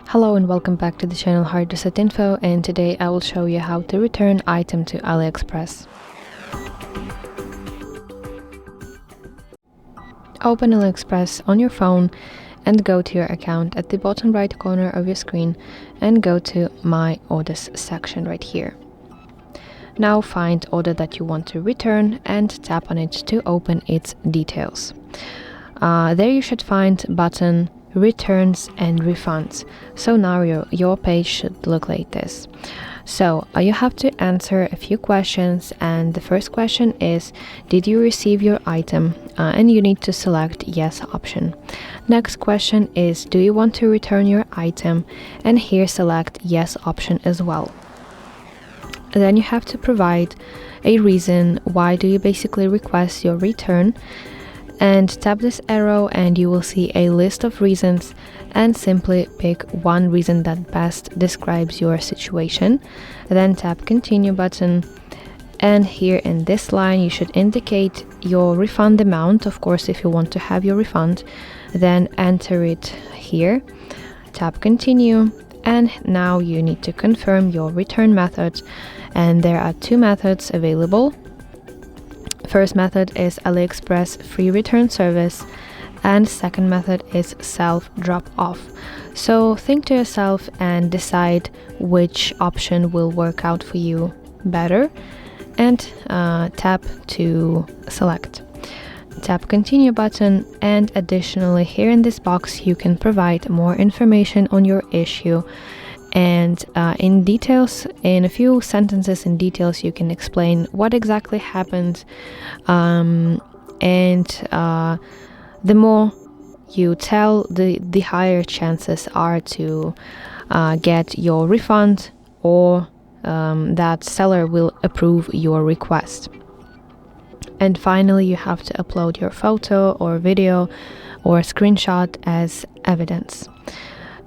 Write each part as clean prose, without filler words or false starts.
Hello and welcome back to the channel HardReset.Info, and today I will show you how to return item to AliExpress. Open AliExpress on your phone and go to your account at the bottom right corner of your screen and go to My Orders section right here. Now find order that you want to return and tap on it to open its details. There you should find button Returns and Refunds. So now your page should look like this. So you have to answer a few questions, and the first question is, did you receive your item? And you need to select yes option. Next question is, do you want to return your item? And here select yes option as well. Then you have to provide a reason why do you basically request your return, and tap this arrow and you will see a list of reasons, and simply pick one reason that best describes your situation. Then tap continue button, and here in this line you should indicate your refund amount, of course if you want to have your refund. Then enter it here, tap continue, and now you need to confirm your return method, and there are two methods available. First method is AliExpress free return service, and second method is self drop off. So think to yourself and decide which option will work out for you better, and tap to select. Tap continue button, and additionally here in this box you can provide more information on your issue, and in details, in a few sentences in details, you can explain what exactly happened, and the more you tell, the higher chances are to get your refund, or that seller will approve your request. And finally, you have to upload your photo or video or screenshot as evidence.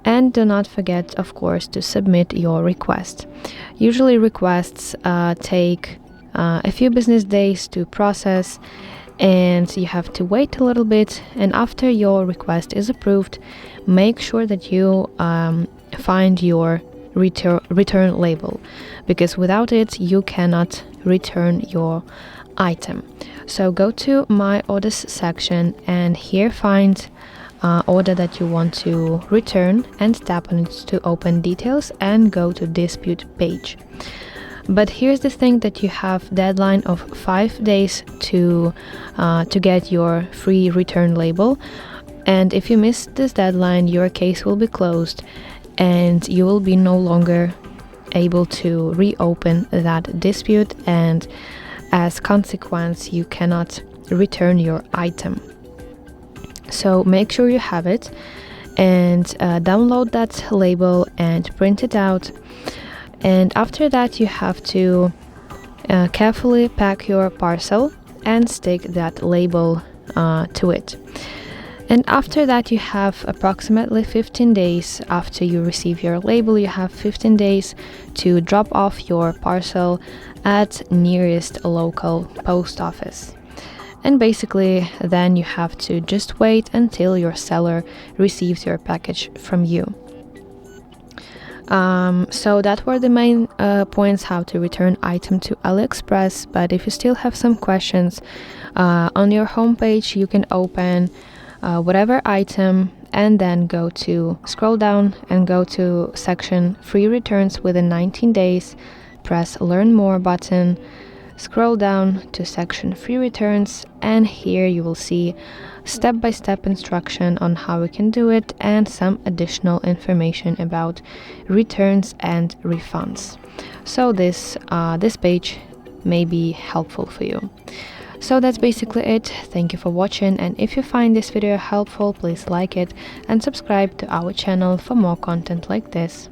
And do not forget, of course, to submit your request. Usually requests take a few business days to process, and you have to wait a little bit. And after your request is approved, make sure that you find your return label, because without it you cannot return your item. So go to My Orders section, and here find order that you want to return, and tap on it to open details and go to dispute page. But here's the thing, that you have deadline of 5 days to get your free return label, and if you miss this deadline your case will be closed and you will be no longer able to reopen that dispute, and as consequence you cannot return your item. So make sure you have it, and download that label and print it out. And after that you have to carefully pack your parcel and stick that label to it. And after that you have approximately 15 days after you receive your label. You have 15 days to drop off your parcel at nearest local post office. And basically then you have to just wait until your seller receives your package from you. So that were the main points how to return item to AliExpress. But if you still have some questions, on your homepage you can open whatever item, and then scroll down and go to section free returns within 19 days, press learn more button, scroll down to section free returns, and here you will see step-by-step instruction on how we can do it, and some additional information about returns and refunds. So this page may be helpful for you. So that's basically it. Thank you for watching, and if you find this video helpful, please like it and subscribe to our channel for more content like this.